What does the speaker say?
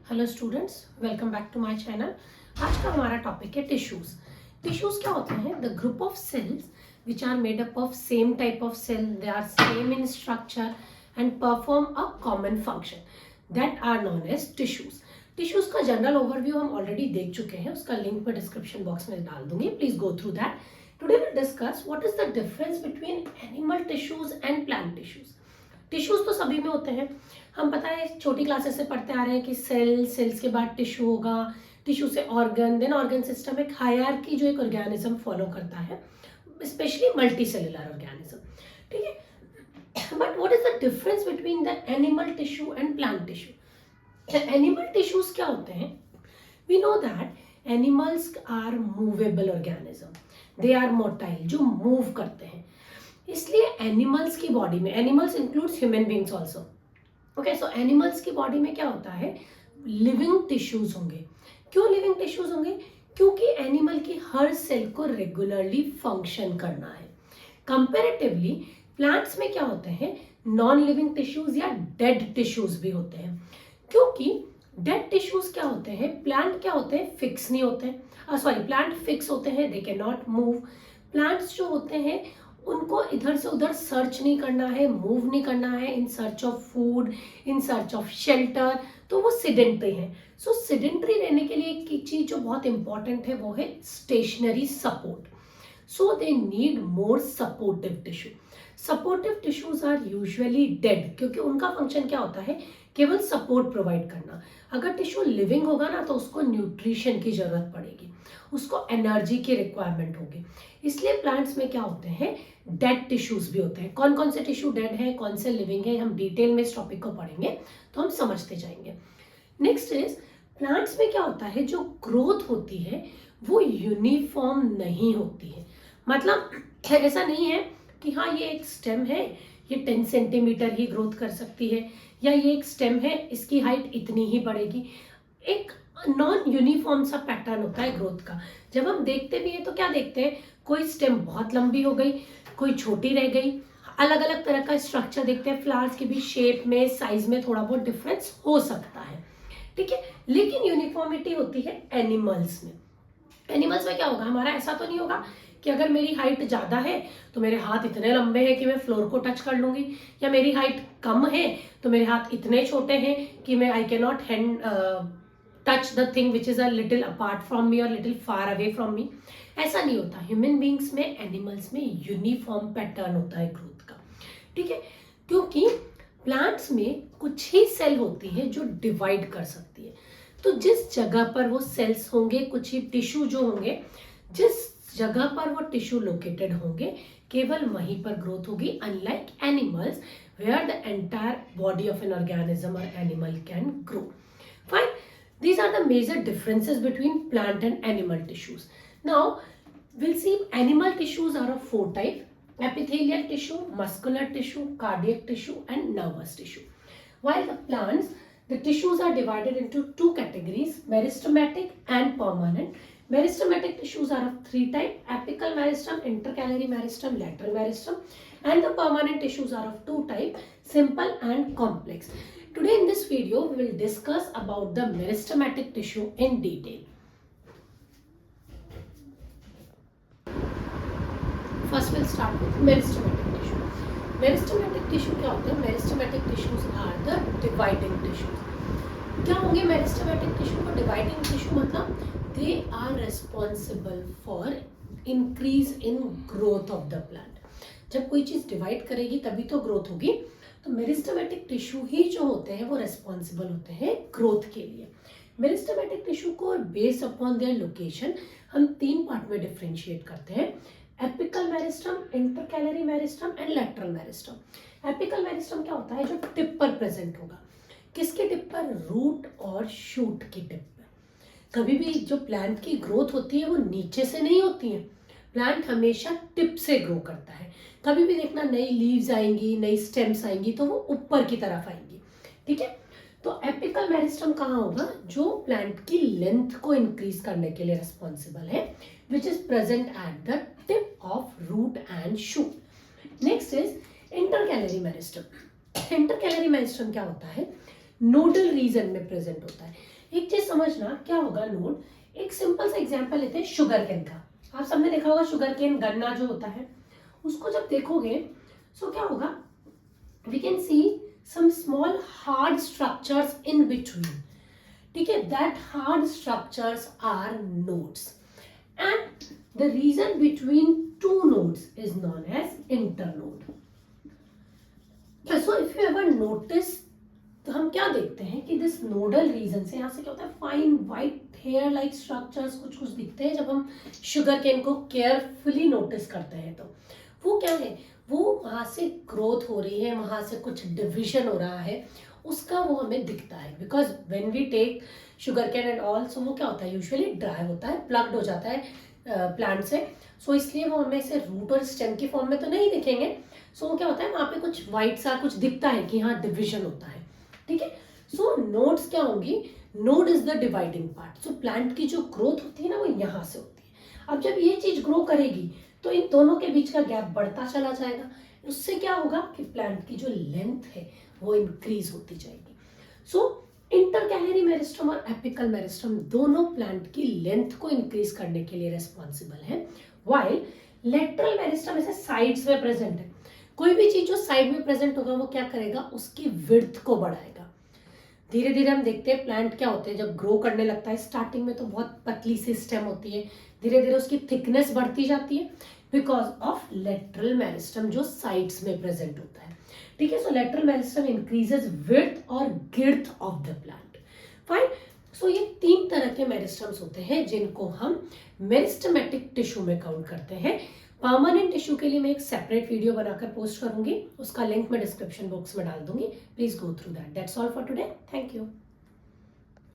Hello students, welcome back to my channel. आज का हमारा टॉपिक है टिश्यूज। टिश्यूज क्या होते हैं? The group of cells which are made up of same type of cell, they are same in structure and perform a common function that are known as tissues. Tissues का general overview हम already देख चुके हैं, उसका link मैं description box में डाल दूंगी, please go through that. Today will discuss what is the difference between animal tissues and plant tissues. Tissues तो सभी में होते हैं, हम पता है छोटी क्लासेस से पढ़ते आ रहे हैं कि सेल्स के बाद टिश्यू होगा, टिश्यू से ऑर्गन, देन ऑर्गन सिस्टम, एक हायरार्की जो एक ऑर्गेनिज्म फॉलो करता है, स्पेशली मल्टी सेलुलर ऑर्गेनिज्म। ठीक है, but what is the difference between the animal tissue and plant tissue? Animal tissues क्या होते हैं? We know that animals are movable organism, they are motile, जो मूव करते हैं। इसलिए एनिमल्स की बॉडी में, animals includes human beings also, okay, so animals की बॉडी में क्या होता है? लिविंग टिश्यूज होंगे। क्यों लिविंग टिश्यूज होंगे? क्योंकि एनिमल की हर सेल को रेगुलरली फंक्शन करना है। कंपेरेटिवली प्लांट्स में क्या होते हैं? नॉन लिविंग टिश्यूज या डेड टिश्यूज भी होते हैं। क्योंकि डेड टिश्यूज क्या होते हैं? प्लांट क्या होते हैं? फिक्स नहीं होते हैं, सॉरी, प्लांट फिक्स होते हैं, they can not move. Plants जो होते हैं उनको इधर से उधर सर्च नहीं करना है, मूव नहीं करना है, in search of food, in search of shelter, तो वो सिडेंट्री है। सो सिडेंट्री रहने के लिए एक चीज जो बहुत इंपॉर्टेंट है वो है stationary support. So they need more supportive tissue. Supportive tissues are usually dead, क्योंकि उनका फंक्शन क्या होता है? केवल सपोर्ट प्रोवाइड करना। अगर टिश्यू लिविंग होगा ना तो उसको न्यूट्रिशन की जरूरत पड़ेगी, उसको एनर्जी की रिक्वायरमेंट होगी। इसलिए प्लांट्स में क्या होते हैं? डेड टिश्यूज भी होते हैं। कौन कौन से टिश्यू डेड है, कौन से लिविंग है, हम डिटेल में इस टॉपिक को पढ़ेंगे तो हम समझते जाएंगे। नेक्स्ट इज, प्लांट्स में क्या होता है? जो ग्रोथ होती है वो यूनिफॉर्म नहीं होती है। मतलब ऐसा नहीं है कि हाँ ये एक स्टेम है, ये 10 सेंटीमीटर ही ग्रोथ कर सकती है, या ये एक स्टेम है, इसकी हाइट इतनी ही बढ़ेगी। एक नॉन यूनिफॉर्म सा पैटर्न होता है ग्रोथ का। जब हम देखते भी हैं तो क्या देखते हैं? कोई स्टेम बहुत लंबी हो गई, कोई छोटी रह गई, अलग अलग तरह का स्ट्रक्चर देखते हैं। फ्लावर्स की भी शेप में, साइज में थोड़ा बहुत डिफरेंस हो सकता है, ठीक है, लेकिन यूनिफॉर्मिटी होती है एनिमल्स में। एनिमल्स में क्या होगा? हमारा ऐसा तो नहीं होगा कि अगर मेरी हाइट ज्यादा है तो मेरे हाथ इतने लंबे हैं कि मैं फ्लोर को टच कर लूंगी, या मेरी हाइट कम है तो मेरे हाथ इतने छोटे हैं कि मैं I can not hand touch the thing which is a little apart from me और little far away from me. ऐसा नहीं होता। ह्यूमन बींग्स में, एनिमल्स में यूनिफॉर्म पैटर्न होता है ग्रोथ का, ठीक है, क्योंकि प्लांट्स में कुछ ही सेल होती है जो डिवाइड कर सकती है। तो जिस जगह पर वो सेल्स होंगे, कुछ ही टिश्यू जो होंगे, जिस जगह पर वो टिश्यू लोकेटेड होंगे, केवल वहीं पर ग्रोथ होगी। Unlike animals where the entire body of an organism or animal can grow. Fine, these are the major differences between plant and animal tissues. Now we'll see animal tissues are of 4 types: epithelial tissue, muscular tissue, cardiac tissue and nervous tissue. While the plants, the tissues are divided into 2 categories: meristematic and permanent. Meristematic tissues are of 3 types: apical meristem, intercalary meristem, lateral meristem. And the permanent tissues are of 2 types: simple and complex. Today in this video we will discuss about the meristematic tissue in detail. First we'll start with meristematic tissue. Meristematic tissue क्या होता है? Meristematic tissues are the dividing tissues. क्या होंगे meristematic tissue? को dividing tissue मतलब they are responsible for increase in growth of the plant. जब कोई चीज डिवाइड करेगी तभी तो ग्रोथ होगी। तो मेरिस्टेमेटिक टिश्यू ही जो होते हैं वो रेस्पॉन्सिबल होते हैं ग्रोथ के लिए। मेरिस्टेमेटिक टिश्यू को बेस्ड अपॉन देयर लोकेशन हम 3 पार्ट में डिफरेंशिएट करते हैं: apical meristem, intercalary meristem and lateral meristem. Apical meristem क्या होता है? जो टिप पर प्रेजेंट होगा। किसके टिप पर? रूट और शूट की टिप पर। कभी भी जो प्लांट की ग्रोथ होती है वो नीचे से नहीं होती है, प्लांट हमेशा टिप से ग्रो करता है। कभी भी देखना नई लीव्स आएंगी, नई स्टेम्स आएंगी तो वो ऊपर की तरफ आएंगी, ठीक है। तो एपिकल मेरिस्टम कहाँ होगा? जो प्लांट की लेंथ को इंक्रीज करने के लिए रिस्पॉन्सिबल है, which is present at the tip of root and shoot. Next is intercalary meristem. Intercalary meristem क्या होता है? नोडल रीजन में प्रेजेंट होता है। एक चीज समझना क्या होगा नोड, एक सिंपल सा एग्जांपल लेते हैं शुगर केन का। आप सबने देखा होगा शुगर केन, गन्ना जो होता है उसको जब देखोगे सो क्या होगा, we can see some small hard structures in between, ठीक है, that hard structures are nodes and the region between two nodes is known as internode. So if you ever notice, तो हम क्या देखते हैं कि दिस नोडल रीजन से यहाँ से क्या होता है, fine white hair like structures कुछ कुछ दिखते हैं जब हम शुगर केन को केयरफुली नोटिस करते हैं। तो वो क्या है, वो वहाँ से ग्रोथ हो रही है, वहाँ से कुछ डिविजन हो रहा है, उसका वो हमें दिखता है। Because when we take sugar cane and all, so वो क्या होता है, यूजुअली ड्राई होता है, प्लग्ड हो जाता है प्लांट से, सो इसलिए वो हमें से रूट और स्टेम की फॉर्म में तो नहीं दिखेंगे। सो वो क्या होता है, वहाँ पे कुछ वाइट सा कुछ दिखता है कि हाँ डिविजन होता है, ठीक है। सो नोड्स क्या होंगी, node is the dividing part. So plant की जो ग्रोथ होती है ना वो यहाँ से होती है। अब जब ये चीज ग्रो करेगी तो इन दोनों के बीच का गैप बढ़ता चला जाएगा, उससे क्या होगा कि प्लांट की जो लेंथ है वो इंक्रीज होती जाएगी। सो इंटरकैलरी मेरिस्टम और एपिकल मेरिस्टम दोनों प्लांट की लेंथ को इंक्रीज करने के लिए रेस्पॉन्सिबल है, वाइल लेटरल मेरिस्टम ऐसे साइड्स में प्रेजेंट है। कोई भी चीज जो साइड में प्रेजेंट होगा वो क्या करेगा, उसकी विड्थ को बढ़ाएगा। धीरे धीरे हम देखते हैं प्लांट क्या होते हैं जब ग्रो करने लगता है, स्टार्टिंग में तो बहुत पतली सी स्टेम होती है, धीरे धीरे उसकी थिकनेस बढ़ती जाती है बिकॉज ऑफ लेटरल मेरिस्टम जो साइड्स में प्रेजेंट होता है, ठीक है। सो लेटरल मेरिस्टम इंक्रीजेस विड्थ और गिर्थ ऑफ द प्लांट, फाइन। सो ये तीन तरह के मेरिस्टम्स होते हैं जिनको हम मेरिस्टमेटिक टिश्यू में काउंट करते हैं। परमानेंट टिश्यू के लिए मैं एक सेपरेट वीडियो बनाकर पोस्ट करूंगी, उसका लिंक मैं डिस्क्रिप्शन बॉक्स में डाल दूंगी, please go through that. That's all for today, thank you.